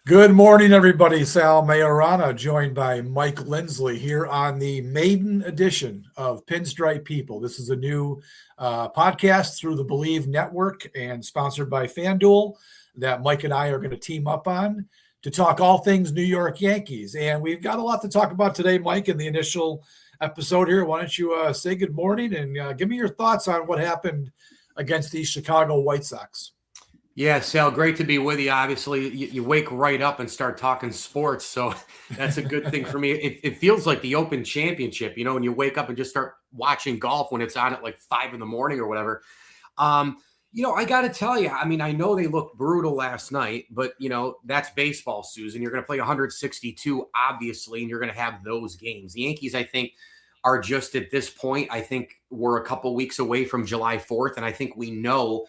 Good morning, everybody. Sal Maiorana, joined by Mike Lindsley here on the maiden edition of Pinstripe People. This is a new podcast through the Believe Network and sponsored by FanDuel that Mike and I are going to team up on to talk all things New York Yankees. And we've got a lot to talk about today, Mike, in the initial episode here. Why don't you say good morning and give me your thoughts on what happened against the Chicago White Sox? Yeah, Sal, great to be with you. Obviously, you wake right up and start talking sports, so that's a good thing for me. It feels like the Open Championship, when you wake up and just start watching golf when it's on at like 5 a.m. or whatever. I got to tell you, I know they looked brutal last night, but, that's baseball, Susan. You're going to play 162, obviously, and you're going to have those games. The Yankees, I think, are just at this point, I think we're a couple weeks away from July 4th, and I think we know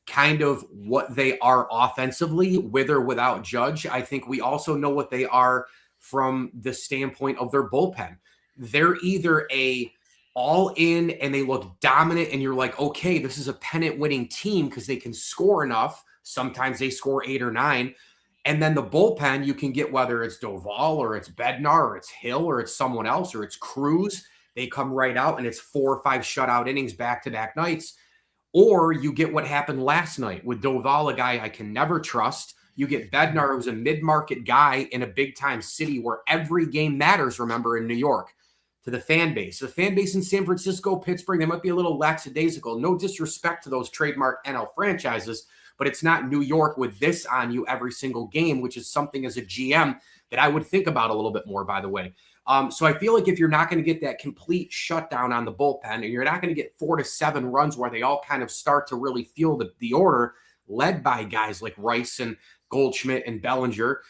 kind of what they are offensively, with or without Judge. I think we also know what they are from the standpoint of their bullpen. They're either a all in and they look dominant and you're like, okay, this is a pennant winning team because they can score enough. Sometimes they score 8 or 9. And then the bullpen, you can get whether it's Doval or it's Bednar or it's Hill or it's someone else or it's Cruz. They come right out and it's 4 or 5 shutout innings back-to-back nights. Or you get what happened last night with Doval, a guy I can never trust. You get Bednar, who's a mid-market guy in a big-time city where every game matters, remember, in New York, to the fan base. The fan base in San Francisco, Pittsburgh, they might be a little lackadaisical. No disrespect to those trademark NL franchises, but it's not New York with this on you every single game, which is something as a GM that I would think about a little bit more, by the way. So I feel like if you're not going to get that complete shutdown on the bullpen and you're not going to get 4 to 7 runs where they all kind of start to really feel the order led by guys like Rice and Goldschmidt and Bellinger,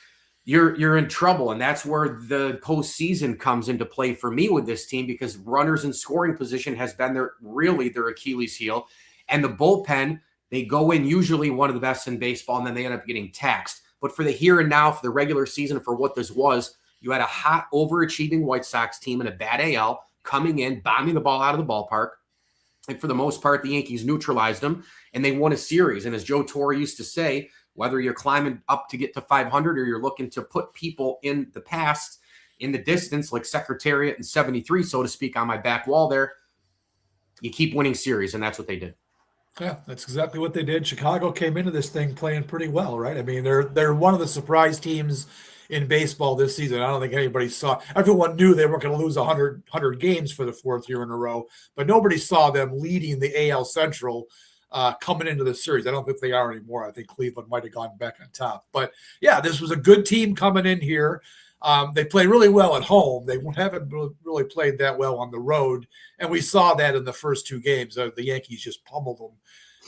you're in trouble. And that's where the postseason comes into play for me with this team, because runners in scoring position has been their Achilles heel. And the bullpen, they go in usually one of the best in baseball, and then they end up getting taxed. But for the here and now, for the regular season, for what this was, you had a hot, overachieving White Sox team in a bad AL coming in, bombing the ball out of the ballpark. And for the most part, the Yankees neutralized them, and they won a series. And as Joe Torre used to say, whether you're climbing up to get to 500 or you're looking to put people in the past, in the distance, like Secretariat and 73, so to speak, on my back wall there, you keep winning series, and that's what they did. Yeah, that's exactly what they did. Chicago came into this thing playing pretty well, right? I mean, they're one of the surprise teams in baseball this season. I don't think anybody saw. Everyone knew they weren't going to lose 100 games for the 4th year in a row, but nobody saw them leading the AL Central coming into the series. I don't think they are anymore. I think Cleveland might have gone back on top. But yeah, this was a good team coming in here. They play really well at home. They haven't really played that well on the road, and we saw that in the first 2 games. The Yankees just pummeled them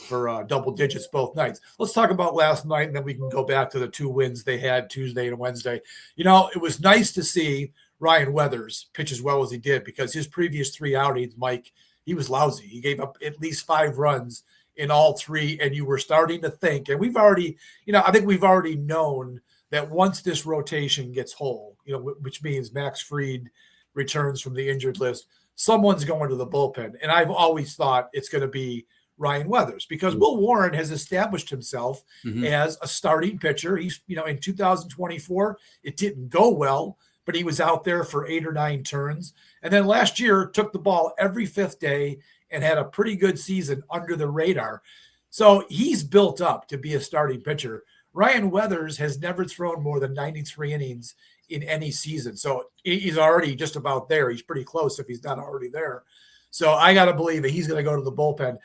for double digits both nights. Let's talk about last night, and then we can go back to the 2 wins they had Tuesday and Wednesday. It was nice to see Ryan Weathers pitch as well as he did, because his previous 3 outings, Mike, he was lousy. He gave up at least 5 runs in all 3, and you were starting to think, and we've already, I think we've already known that once this rotation gets whole, which means Max Fried returns from the injured list, someone's going to the bullpen. And I've always thought it's going to be Ryan Weathers, because Will Warren has established himself as a starting pitcher. He's, in 2024, it didn't go well, but he was out there for 8 or 9 turns. And then last year took the ball every 5th day and had a pretty good season under the radar. So he's built up to be a starting pitcher. Ryan Weathers has never thrown more than 93 innings in any season. So he's already just about there. He's pretty close if he's not already there. So I got to believe that he's going to go to the bullpen.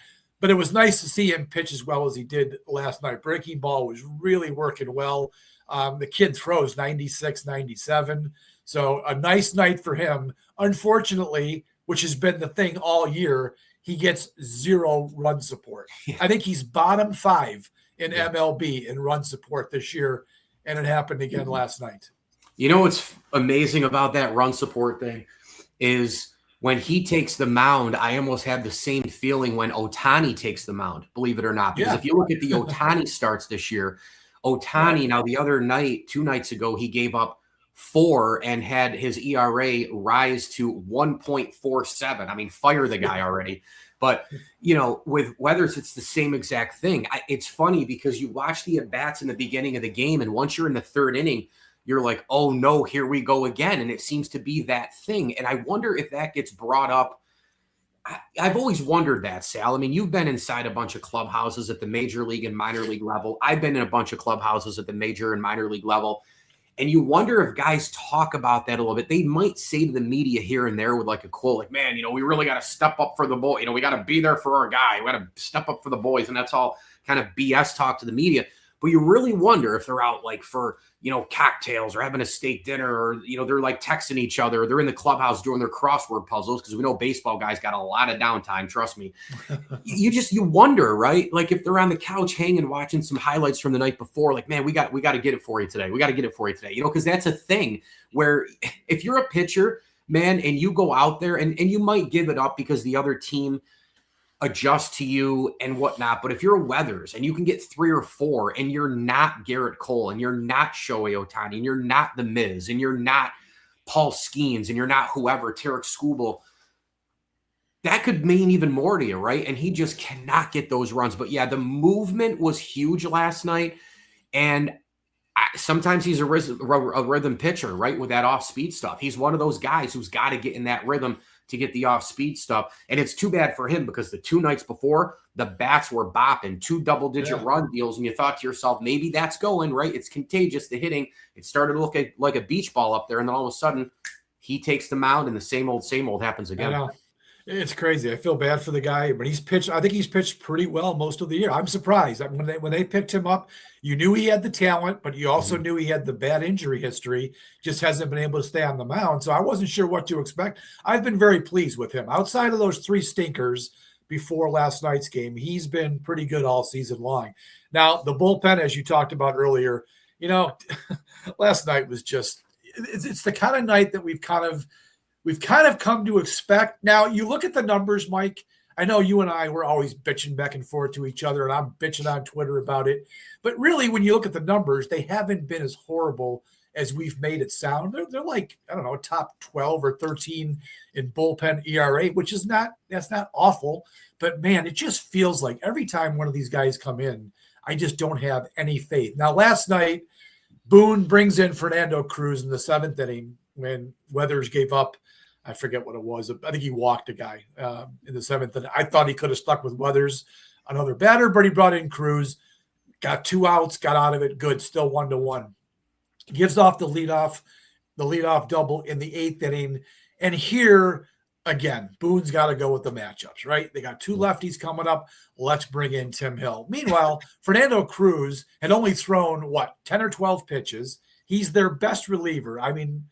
But it was nice to see him pitch as well as he did last night. Breaking ball was really working well. The kid throws 96, 97. So a nice night for him. Unfortunately, which has been the thing all year, he gets 0 run support. I think he's bottom 5 in MLB in run support this year, and it happened again last night. What's amazing about that run support thing is when he takes the mound, I almost have the same feeling when Ohtani takes the mound, believe it or not. Because if you look at the Ohtani starts this year, now the other night, 2 nights ago, he gave up 4 and had his ERA rise to 1.47. I mean, fire the guy already. But, with Weathers, it's the same exact thing. It's funny because you watch the at-bats in the beginning of the game, and once you're in the third inning, you're like, oh, no, here we go again. And it seems to be that thing. And I wonder if that gets brought up. I've always wondered that, Sal. I mean, you've been inside a bunch of clubhouses at the major league and minor league level. I've been in a bunch of clubhouses at the major and minor league level. And you wonder if guys talk about that a little bit. They might say to the media here and there with like a quote, like, man, we really got to step up for the boy. We got to be there for our guy. We got to step up for the boys. And that's all kind of BS talk to the media. But you really wonder if they're out like for, cocktails or having a steak dinner, or, they're like texting each other, or they're in the clubhouse doing their crossword puzzles, because we know baseball guys got a lot of downtime. Trust me. You wonder, right? Like if they're on the couch hanging, watching some highlights from the night before, like, man, we got to get it for you today. We got to get it for you today, because that's a thing where if you're a pitcher, man, and you go out there and you might give it up because the other team adjust to you and whatnot. But if you're Weathers and you can get 3 or 4 and you're not Garrett Cole and you're not Shohei Ohtani and you're not The Miz and you're not Paul Skeens and you're not whoever, Tarek Skubal, that could mean even more to you, right? And he just cannot get those runs. But yeah, the movement was huge last night. And sometimes he's a rhythm pitcher, right? With that off-speed stuff. He's one of those guys who's got to get in that rhythm to get the off-speed stuff. And it's too bad for him because the 2 nights before, the bats were bopping, 2 double-digit run deals, and you thought to yourself, maybe that's going, right? It's contagious, the hitting. It started to look like a beach ball up there, and then all of a sudden, he takes the mound, and the same old happens again. I know. It's crazy. I feel bad for the guy, but I think he's pitched pretty well most of the year. I'm surprised. When they picked him up, you knew he had the talent, but you also knew he had the bad injury history, just hasn't been able to stay on the mound. So I wasn't sure what to expect. I've been very pleased with him. Outside of those 3 stinkers before last night's game, he's been pretty good all season long. Now, the bullpen, as you talked about earlier, last night was just it's the kind of night that we've kind of come to expect. Now, you look at the numbers, Mike. I know you and I were always bitching back and forth to each other, and I'm bitching on Twitter about it. But really, when you look at the numbers, they haven't been as horrible as we've made it sound. They're like, I don't know, top 12 or 13 in bullpen ERA, which is that's not awful. But, man, it just feels like every time one of these guys come in, I just don't have any faith. Now, last night, Boone brings in Fernando Cruz in the 7th inning when Weathers gave up. I forget what it was. I think he walked a guy in the 7th. And I thought he could have stuck with Weathers, another batter, but he brought in Cruz, got 2 outs, got out of it. Good, still 1-1. Gives off the leadoff double in the 8th inning. And here, again, Boone's got to go with the matchups, right? They got 2 lefties coming up. Let's bring in Tim Hill. Meanwhile, Fernando Cruz had only thrown, 10 or 12 pitches. He's their best reliever. I mean,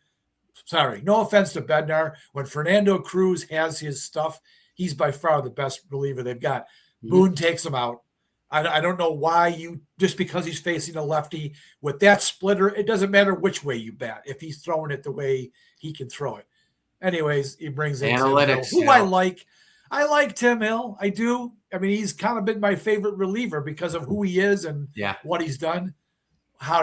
sorry, no offense to Bednar. When Fernando Cruz has his stuff, he's by far the best reliever they've got. Boone takes him out. I don't know why just because he's facing a lefty with that splitter, it doesn't matter which way you bat if he's throwing it the way he can throw it. Anyways, he brings in analytics, Tim Hill, who I like. I like Tim Hill. I do. I mean, he's kind of been my favorite reliever because of who he is and what he's done.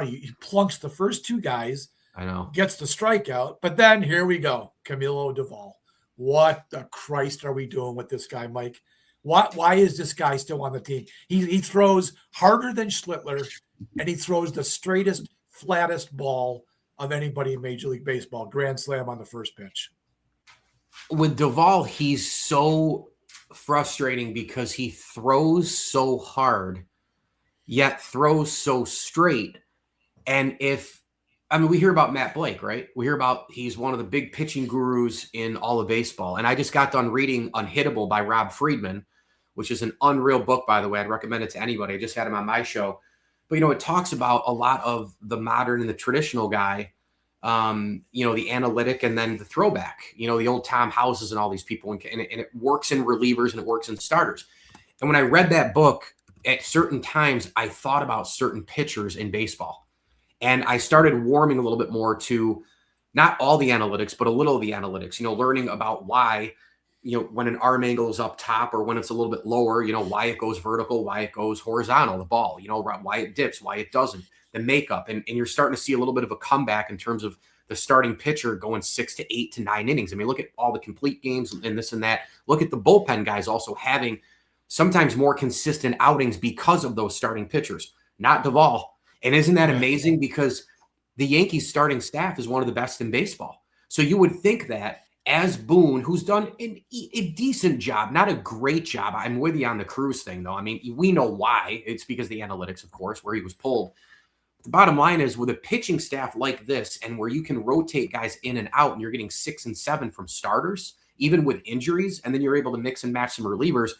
He plunks the first 2 guys. I know. Gets the strikeout, but then here we go. Camilo Doval. What the Christ are we doing with this guy, Mike? Why is this guy still on the team? He throws harder than Schlittler, and he throws the straightest, flattest ball of anybody in Major League Baseball. Grand slam on the first pitch. With Doval, he's so frustrating because he throws so hard, yet throws so straight. And we hear about Matt Blake, right? We hear about he's one of the big pitching gurus in all of baseball. And I just got done reading Unhittable by Rob Friedman, which is an unreal book, by the way. I'd recommend it to anybody. I just had him on my show. But, it talks about a lot of the modern and the traditional guy, the analytic and then the throwback, the old Tom Houses and all these people. And it works in relievers and it works in starters. And when I read that book, at certain times, I thought about certain pitchers in baseball. And I started warming a little bit more to not all the analytics, but a little of the analytics, learning about why, when an arm angle is up top or when it's a little bit lower, why it goes vertical, why it goes horizontal, the ball, why it dips, why it doesn't, the makeup. And you're starting to see a little bit of a comeback in terms of the starting pitcher going 6 to 8 to 9 innings. I mean, look at all the complete games and this and that. Look at the bullpen guys also having sometimes more consistent outings because of those starting pitchers, not Doval. And isn't that amazing? Because the Yankees starting staff is one of the best in baseball. So you would think that as Boone, who's done a decent job, not a great job. I'm with you on the Cruz thing, though. I mean, we know why. It's because of the analytics, of course, where he was pulled. The bottom line is with a pitching staff like this and where you can rotate guys in and out and you're getting 6 and 7 from starters, even with injuries, and then you're able to mix and match some relievers,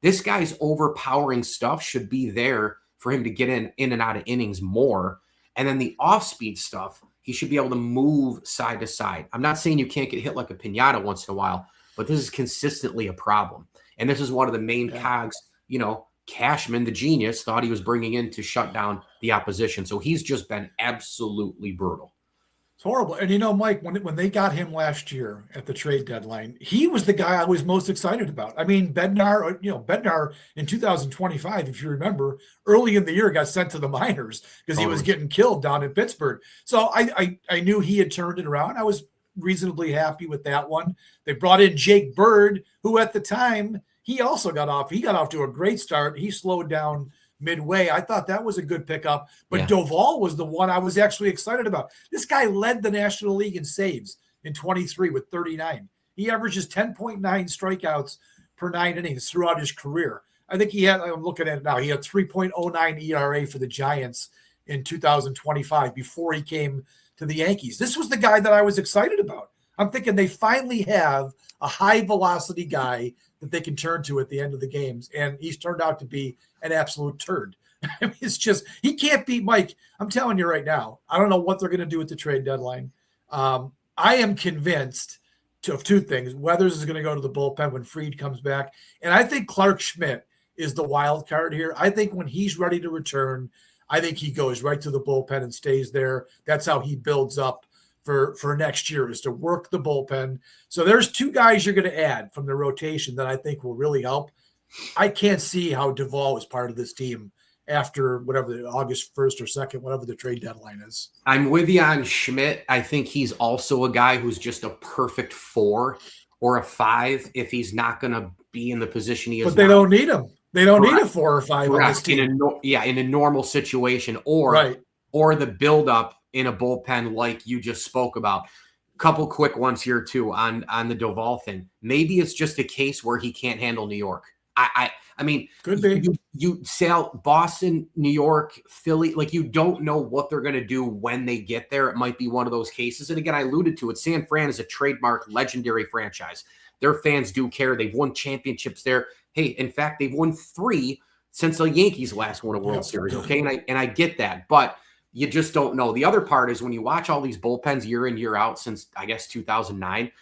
this guy's overpowering stuff should be there for him to get in and out of innings more. And then the off-speed stuff, he should be able to move side to side. I'm not saying you can't get hit like a piñata once in a while, but this is consistently a problem. And this is one of the main cogs, Cashman, the genius, thought he was bringing in to shut down the opposition. So he's just been absolutely brutal. It's horrible. And Mike, when they got him last year at the trade deadline, he was the guy I was most excited about. I mean, Bednar in 2025, if you remember, early in the year got sent to the minors because he was getting killed down in Pittsburgh. So I knew he had turned it around. I was reasonably happy with that one. They brought in Jake Bird, who at the time, he also got off. He got off to a great start. He slowed down midway. I thought that was a good pickup, but Doval was the one I was actually excited about. This guy led the National League in saves in 23 with 39. He averages 10.9 strikeouts per 9 innings throughout his career. I think I'm looking at it now, he had 3.09 ERA for the Giants in 2025 before he came to the Yankees. This was the guy that I was excited about. I'm thinking they finally have a high velocity guy that they can turn to at the end of the games. And he's turned out to be an absolute turd. I mean, it's just, he can't beat Mike. I'm telling you right now, I don't know what they're going to do at the trade deadline. I am convinced of two things. Weathers is going to go to the bullpen when Fried comes back. And I think Clark Schmidt is the wild card here. I think when he's ready to return, I think he goes right to the bullpen and stays there. That's how he builds up for next year, is to work the bullpen. So there's two guys you're going to add from the rotation that I think will really help. I can't see how Doval is part of this team after whatever the August 1st or 2nd, whatever the trade deadline is. I'm with you on Schmidt. I think he's also a guy who's just a perfect 4 or a 5 if he's not going to be in the position he is. But they don't need him. They don't need a 4 or 5 on this team. In a normal situation, or the buildup in a bullpen like you just spoke about. Couple quick ones here too on the Doval thing. Maybe it's just a case where he can't handle New York. I mean, could be. You Sal, Boston, New York, Philly, like you don't know what they're going to do when they get there. It might be one of those cases. And again, I alluded to it. San Fran is a trademark, legendary franchise. Their fans do care. They've won championships there. Hey, in fact, they've won 3 since the Yankees last won a World Series. Okay, and I get that, but you just don't know. The other part is when you watch all these bullpens year in, year out since, I guess, 2009,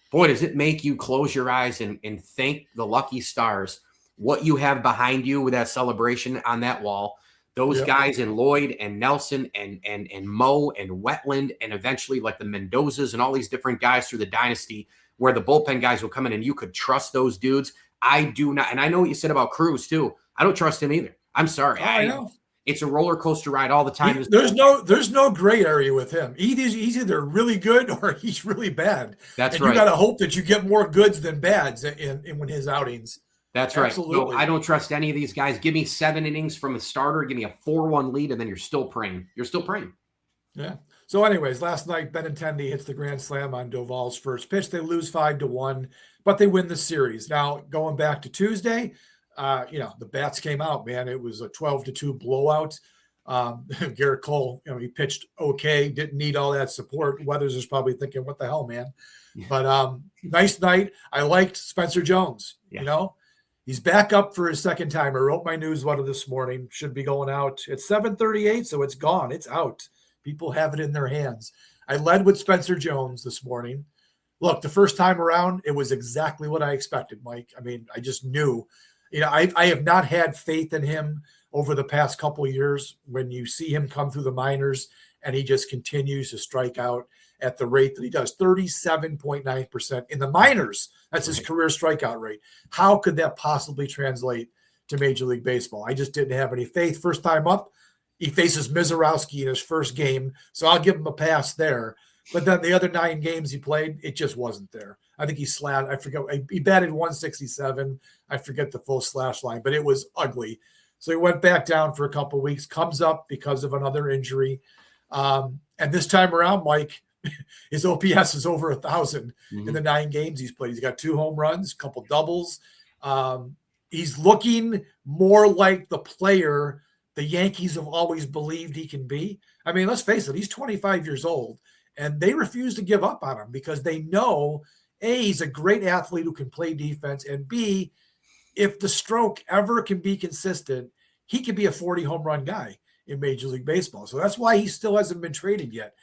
boy, does it make you close your eyes and thank the lucky stars what you have behind you with that celebration on that wall. Those guys in Lloyd and Nelson and Mo and Wetland and eventually like the Mendozas and all these different guys through the dynasty where the bullpen guys will come in and you could trust those dudes. I do not. And I know what you said about Cruz too. I don't trust him either. I'm sorry. I know. It's a roller coaster ride all the time. There's no gray area with him. He's either really good or he's really bad. That's right. You got to hope that you get more goods than bads in his outings. That's right. Absolutely. No, I don't trust any of these guys. Give me 7 innings from a starter. Give me a 4-1 lead, and then you're still praying. Yeah. So anyways, last night, Benintendi hits the grand slam on Doval's first pitch. They lose 5-1, but they win the series. Now, going back to Tuesday, the bats came out, man. It was a 12-2 blowout. Garrett Cole, he pitched okay, didn't need all that support. Weathers is probably thinking, what the hell, man? But nice night. I liked Spencer Jones, He's back up for his second time. I wrote my newsletter this morning. Should be going out at 7:38, so it's gone. It's out. People have it in their hands. I led with Spencer Jones this morning. Look, the first time around, it was exactly what I expected, Mike. I mean, I just knew. I have not had faith in him over the past couple of years when you see him come through the minors and he just continues to strike out at the rate that he does, 37.9% in the minors. That's his career strikeout rate. How could that possibly translate to Major League Baseball? I just didn't have any faith. First time up, he faces Mizorowski in his first game, so I'll give him a pass there. But then the other 9 games he played, it just wasn't there. I think he slashed. I forget. He batted 167. I forget the full slash line, but it was ugly. So he went back down for a couple of weeks, comes up because of another injury. And this time around, Mike, his OPS is over 1,000 in the 9 games he's played. He's got 2 home runs, a couple doubles. He's looking more like the player the Yankees have always believed he can be. I mean, let's face it, he's 25 years old, and they refuse to give up on him because they know, A, he's a great athlete who can play defense, and B, if the stroke ever can be consistent, he could be a 40 home run guy in Major League Baseball. So that's why he still hasn't been traded yet.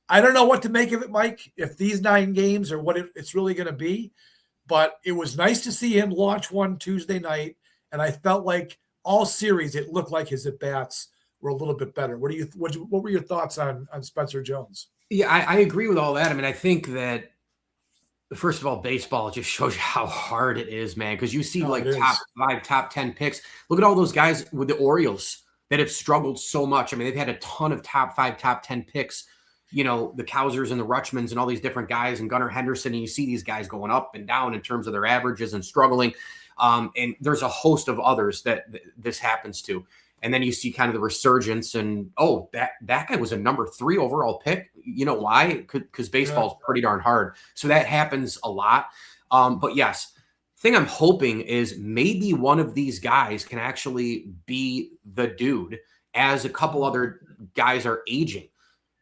I don't know what to make of it, Mike, if these 9 games are what it's really going to be, but it was nice to see him launch one Tuesday night, and I felt like all series it looked like his at-bats were a little bit better. What were your thoughts on Spencer Jones? Yeah, I agree with all that. I mean, I think that, first of all, baseball just shows you how hard it is, man, because you see top 5, top 10 picks. Look at all those guys with the Orioles that have struggled so much. I mean, they've had a ton of top 5, top 10 picks, the Kausers and the Rutschmans and all these different guys and Gunnar Henderson, and you see these guys going up and down in terms of their averages and struggling. And there's a host of others that this happens to. And then you see kind of the resurgence and, that guy was a number 3 overall pick. You know why? Because baseball's pretty darn hard. So that happens a lot. But yes, the thing I'm hoping is maybe one of these guys can actually be the dude as a couple other guys are aging.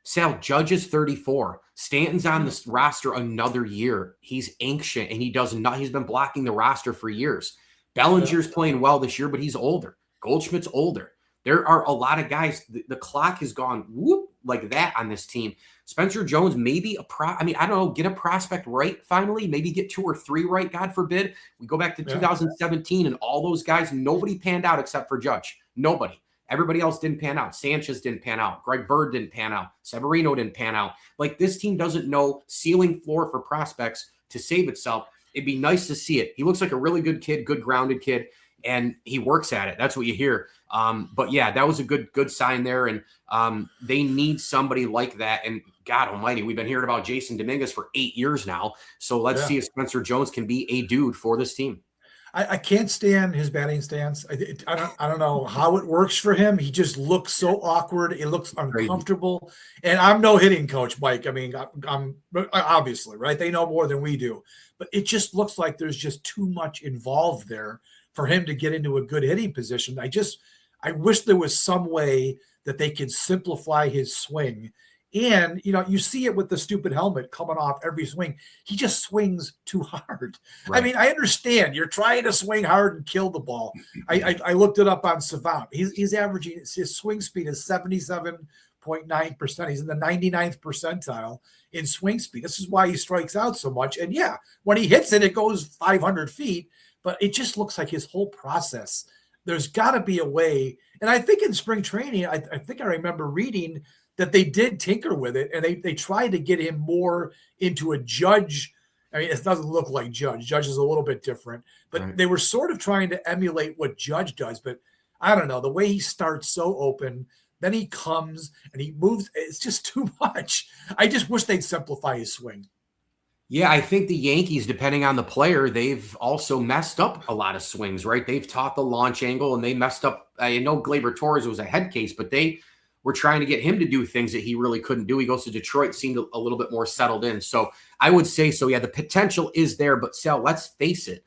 Sal, Judge is 34. Stanton's on this roster another year. He's ancient, and he's been blocking the roster for years. Bellinger's playing well this year, but he's older. Goldschmidt's older. There are a lot of guys. The clock has gone whoop like that on this team. Spencer Jones, maybe I don't know, get a prospect right finally. Maybe get 2 or 3 right, God forbid. We go back to 2017, and all those guys, nobody panned out except for Judge. Nobody. Everybody else didn't pan out. Sanchez didn't pan out. Greg Bird didn't pan out. Severino didn't pan out. Like, this team doesn't know ceiling floor for prospects to save itself. It'd be nice to see it. He looks like a really good kid, good grounded kid, and he works at it. That's what you hear. But yeah, that was a good sign there. And they need somebody like that. And God almighty, we've been hearing about Jason Dominguez for 8 years now. So let's see if Spencer Jones can be a dude for this team. I can't stand his batting stance. I don't know how it works for him. He just looks so awkward. It looks uncomfortable. And I'm no hitting coach, Mike. I mean, I'm obviously, right? They know more than we do. But it just looks like there's just too much involved there for him to get into a good hitting position. I wish there was some way that they could simplify his swing. And, you see it with the stupid helmet coming off every swing. He just swings too hard. Right. I mean, I understand you're trying to swing hard and kill the ball. I looked it up on Savant. He's averaging, his swing speed is 77.9%. He's in the 99th percentile in swing speed. This is why he strikes out so much. And yeah, when he hits it, it goes 500 feet. But it just looks like his whole process. There's got to be a way. And I think in spring training, I think I remember reading that they did tinker with it, and they tried to get him more into a Judge. I mean, it doesn't look like Judge. Judge is a little bit different, but They were sort of trying to emulate what Judge does. But I don't know, the way he starts so open, then he comes and he moves. It's just too much. I just wish they'd simplify his swing. Yeah, I think the Yankees, depending on the player, they've also messed up a lot of swings, right? They've taught the launch angle, and they messed up. I know Gleyber Torres was a head case, but they were trying to get him to do things that he really couldn't do. He goes to Detroit, seemed a little bit more settled in. So I would say so. Yeah, the potential is there, but Sal, let's face it.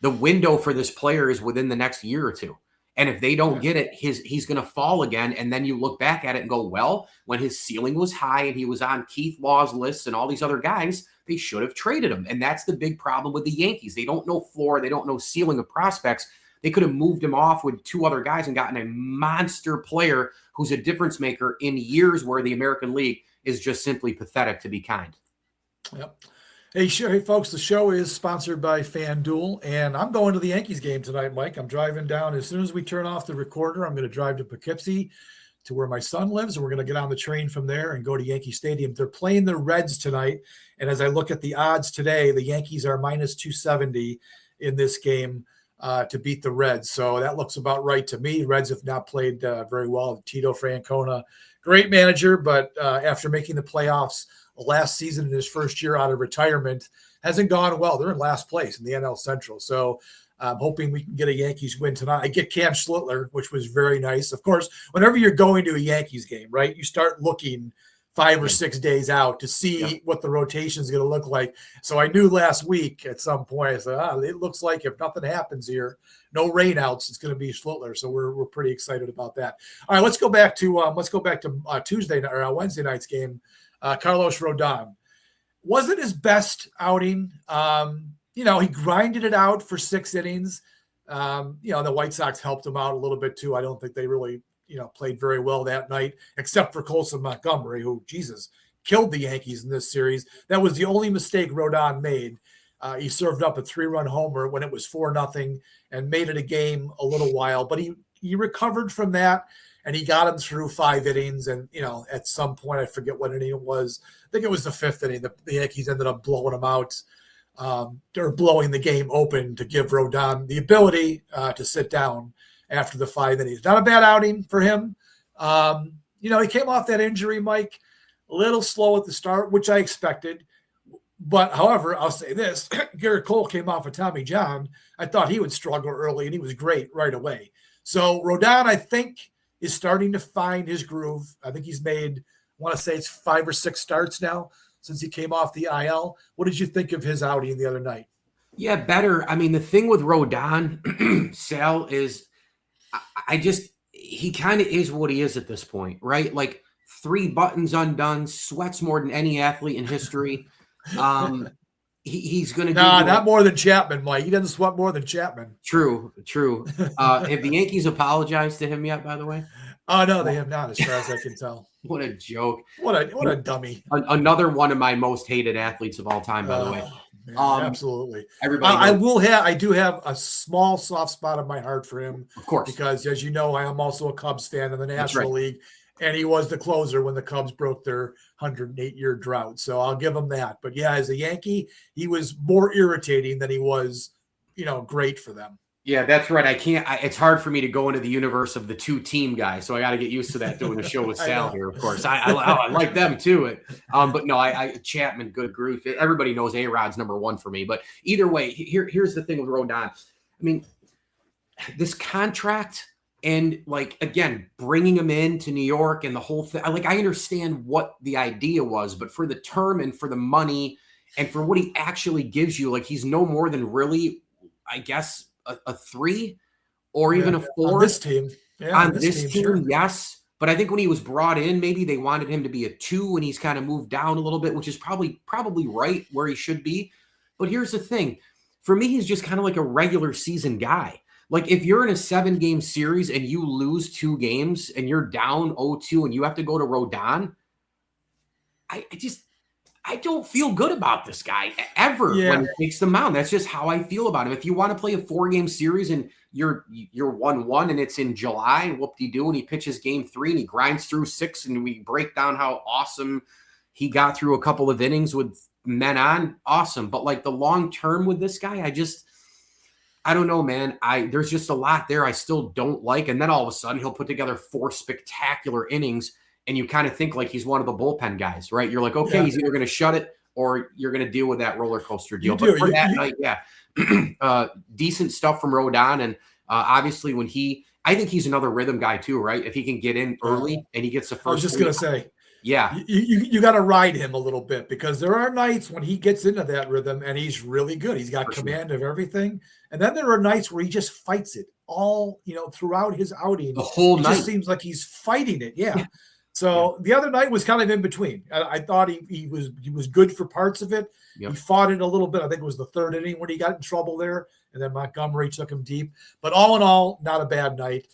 The window for this player is within the next year or two. And if they don't get it, he's going to fall again. And then you look back at it and go, well, when his ceiling was high and he was on Keith Law's list and all these other guys, they should have traded him. And that's the big problem with the Yankees. They don't know floor. They don't know ceiling of prospects. They could have moved him off with 2 other guys and gotten a monster player who's a difference maker in years where the American League is just simply pathetic, to be kind. Yep. Hey, folks, the show is sponsored by FanDuel, and I'm going to the Yankees game tonight, Mike. I'm driving down. As soon as we turn off the recorder, I'm going to drive to Poughkeepsie to where my son lives, and we're going to get on the train from there and go to Yankee Stadium. They're playing the Reds tonight, and as I look at the odds today, the Yankees are minus 270 in this game to beat the Reds. So that looks about right to me. Reds have not played very well. Tito Francona great manager, but after making the playoffs last season in his first year out of retirement, hasn't gone well. They're in last place in the NL Central. So I'm hoping we can get a Yankees win tonight. I get Cam Schlittler, which was very nice. Of course, whenever you're going to a Yankees game, right, you start looking 5 or 6 days out to see what the rotation is going to look like. So I knew last week at some point, I said, it looks like if nothing happens here, no rainouts, it's going to be Schlittler. So we're pretty excited about that. All right, let's go back to Tuesday night or Wednesday night's game. Carlos Rodon wasn't his best outing. He grinded it out for 6 innings. The White Sox helped him out a little bit too. I don't think they really played very well that night, except for Colson Montgomery, who, Jesus, killed the Yankees in this series. That was the only mistake Rodon made. He served up a 3-run homer when it was 4-0 and made it a game a little while, but he recovered from that and he got him through 5 innings. And, at some point, I forget what inning it was. I think it was the 5th inning. The Yankees ended up blowing him out. They're blowing the game open to give Rodon the ability to sit down after the 5 innings. Not a bad outing for him. He came off that injury, Mike, a little slow at the start, which I expected. But, however, I'll say this. Garrett Cole came off of Tommy John. I thought he would struggle early, and he was great right away. So, Rodon, I think, is starting to find his groove. I think he's made, I want to say it's 5 or 6 starts now since he came off the IL. What did you think of his outing the other night? Yeah, better. I mean, the thing with Rodon, Sal, is he kind of is what he is at this point, right? Like 3 buttons undone, sweats more than any athlete in history. He's going to do not more than Chapman, Mike. He doesn't sweat more than Chapman. True. Have the Yankees apologized to him yet, by the way? Oh, no, they have not, as far as I can tell. What a joke. What a dummy. Another one of my most hated athletes of all time, by the way. Man, absolutely. Everybody I do have a small soft spot in my heart for him. Of course. Because, as you know, I am also a Cubs fan in the National League. And he was the closer when the Cubs broke their 108-year drought. So I'll give him that. But, yeah, as a Yankee, he was more irritating than he was, great for them. Yeah, that's right. It's hard for me to go into the universe of the 2-team guy. So I got to get used to that doing a show with Sal here, of course. I like them too. But no, Chapman, good groove. Everybody knows A-Rod's number 1 for me. But either way, here's the thing with Rodon. I mean, this contract and, like, again, bringing him into New York and the whole thing. I understand what the idea was, but for the term and for the money and for what he actually gives you, like, he's no more than really, I guess, a 3 or even a 4 on this team. Yeah, on this team, sure. yes. But I think when he was brought in, maybe they wanted him to be a 2, and he's kind of moved down a little bit, which is probably right where he should be. But here's the thing. For me, he's just kind of like a regular season guy. Like, if you're in a 7-game series and you lose 2 games and you're down 0-2 and you have to go to Rodon, I don't feel good about this guy ever when he takes the mound. That's just how I feel about him. If you want to play a 4-game series and you're 1-1 and it's in July, whoop-de-doo, and he pitches game 3 and he grinds through 6 and we break down how awesome he got through a couple of innings with men on, awesome. But, like, the long term with this guy, I don't know, man. There's just a lot there I still don't like. And then all of a sudden he'll put together 4 spectacular innings. And you kind of think like he's one of the bullpen guys, right? You're like, okay, he's either going to shut it or you're going to deal with that roller coaster deal. But for that night, decent stuff from Rodon. And obviously I think he's another rhythm guy too, right? If he can get in early and he gets the first. I was just going to say, you got to ride him a little bit because there are nights when he gets into that rhythm and he's really good. He's got command of everything. And then there are nights where he just fights it all, throughout his outing. The whole night. It just seems like he's fighting it. Yeah. So the other night was kind of in between. I thought he was good for parts of it. Yep. He fought it a little bit. I think it was the 3rd inning when he got in trouble there, and then Montgomery took him deep. But all in all, not a bad night.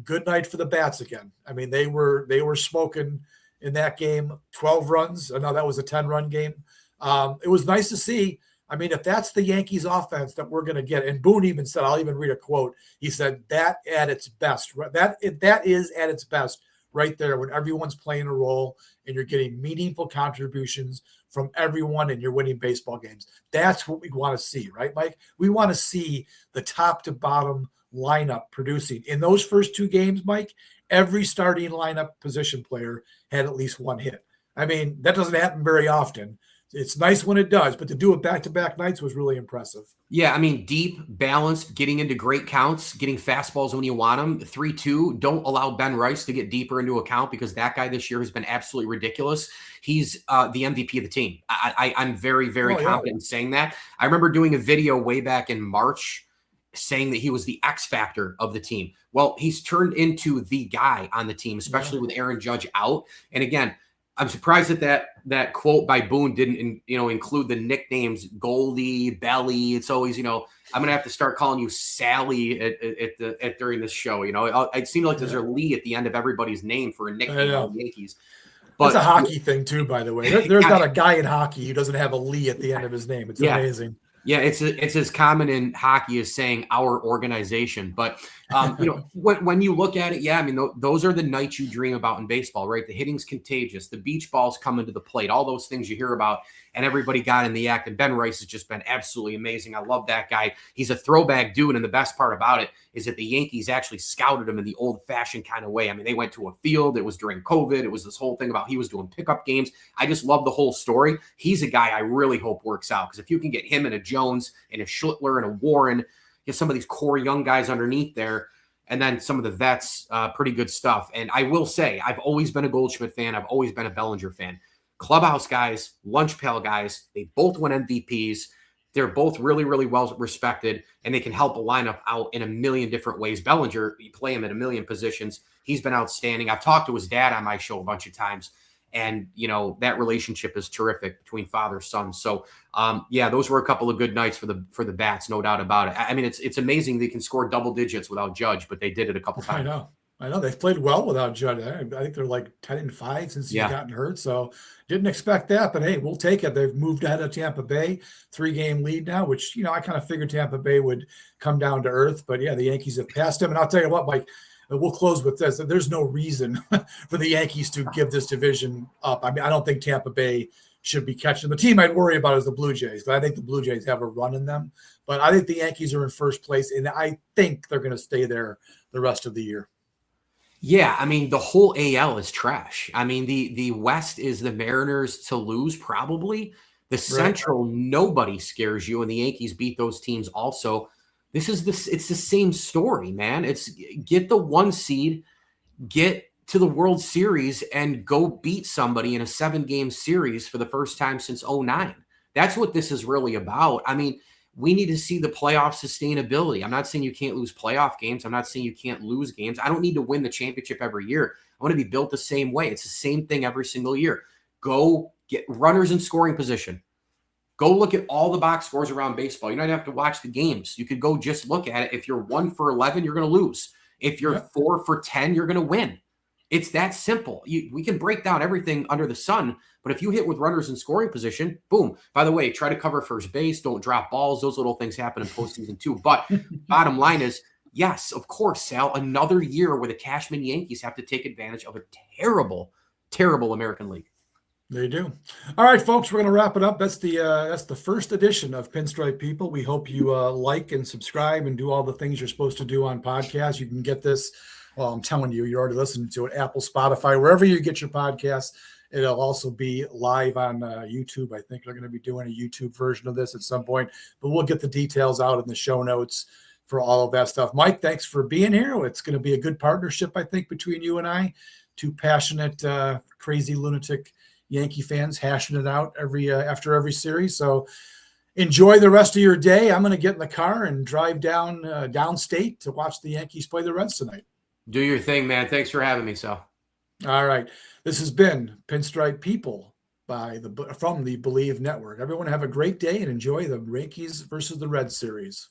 Good night for the bats again. I mean, they were smoking in that game. 12 runs. No, that was a 10-run game. It was nice to see. I mean, if that's the Yankees offense that we're going to get, and Boone even said, I'll even read a quote. He said that at its best, that is at its best. Right there when everyone's playing a role and you're getting meaningful contributions from everyone and you're winning baseball games. That's what we want to see, right, Mike? We want to see the top to bottom lineup producing. In those first 2 games, Mike, every starting lineup position player had at least 1 hit. I mean, that doesn't happen very often. It's nice when it does, but to do it back-to-back nights was really impressive. Yeah, I mean, deep, balanced, getting into great counts, getting fastballs when you want them. 3-2. Don't allow Ben Rice to get deeper into a count because that guy this year has been absolutely ridiculous. He's the MVP of the team. I'm very, very confident in saying that. I remember doing a video way back in March saying that he was the X factor of the team. Well, he's turned into the guy on the team, especially with Aaron Judge out. And again, I'm surprised that quote by Boone didn't, include the nicknames Goldie, Belly. It's always, I'm going to have to start calling you Sally at during this show. It seems like there's a Lee at the end of everybody's name for a nickname on the Yankees. But that's a hockey thing too, by the way. There's not a guy in hockey who doesn't have a Lee at the end of his name. It's amazing. Yeah, it's as common in hockey as saying our organization. But, when you look at it, I mean, those are the nights you dream about in baseball, right? The hitting's contagious. The beach balls coming to the plate, all those things you hear about, and everybody got in the act. And Ben Rice has just been absolutely amazing. I love that guy. He's a throwback dude. And the best part about it is that the Yankees actually scouted him in the old-fashioned kind of way. I mean, they went to a field. It was during COVID. It was this whole thing about he was doing pickup games. I just love the whole story. He's a guy I really hope works out because if you can get him and a Jones and a Schlittler and a Warren, get some of these core young guys underneath there, and then some of the vets, pretty good stuff. And I will say, I've always been a Goldschmidt fan. I've always been a Bellinger fan. Clubhouse guys, lunch pail guys, they both win MVPs. They're both really, really well respected, and they can help a lineup out in a million different ways. Bellinger, you play him in a million positions. He's been outstanding. I've talked to his dad on my show a bunch of times. And, that relationship is terrific between father and son. So, those were a couple of good nights for the bats, no doubt about it. I mean, it's amazing they can score double digits without Judge, but they did it a couple times. I know. They've played well without Judge. I think they're like 10-5 since he's gotten hurt. So didn't expect that, but hey, we'll take it. They've moved ahead of Tampa Bay, 3-game lead now, which, I kind of figured Tampa Bay would come down to earth. But the Yankees have passed them. And I'll tell you what, Mike, we'll close with this. There's no reason for the Yankees to give this division up. I mean, I don't think Tampa Bay should be catching. The team I'd worry about is the Blue Jays, but I think the Blue Jays have a run in them. But I think the Yankees are in first place, and I think they're going to stay there the rest of the year. Yeah, I mean, the whole AL is trash. I mean, the West is the Mariners to lose, probably. The Central, nobody scares you, and the Yankees beat those teams also. It's the same story, man. It's get the 1 seed, get to the World Series, and go beat somebody in a 7-game series for the first time since 2009. That's what this is really about. I mean, we need to see the playoff sustainability. I'm not saying you can't lose playoff games. I'm not saying you can't lose games. I don't need to win the championship every year. I want to be built the same way. It's the same thing every single year. Go get runners in scoring position. Go look at all the box scores around baseball. You don't have to watch the games. You could go just look at it. If you're 1 for 11, you're going to lose. If you're 4 for 10, you're going to win. It's that simple. We can break down everything under the sun, but if you hit with runners in scoring position, boom. By the way, try to cover first base. Don't drop balls. Those little things happen in postseason too. But bottom line is, yes, of course, Sal, another year where the Cashman Yankees have to take advantage of a terrible, terrible American League. They do. All right, folks, we're going to wrap it up. That's the first edition of Pinstripe People. We hope you like and subscribe and do all the things you're supposed to do on podcasts. You can get this. Well, I'm telling you, you're already listening to it. Apple, Spotify, wherever you get your podcasts. It'll also be live on YouTube. I think they're going to be doing a YouTube version of this at some point, but we'll get the details out in the show notes for all of that stuff. Mike, thanks for being here. It's going to be a good partnership, I think, between you and I. 2 passionate, crazy, lunatic Yankee fans hashing it out after every series. So enjoy the rest of your day. I'm going to get in the car and drive down downstate to watch the Yankees play the Reds tonight. Do your thing, man. Thanks for having me, Sal. All right. This has been Pinstripe People from the Believe Network. Everyone have a great day and enjoy the Yankees versus the Reds series.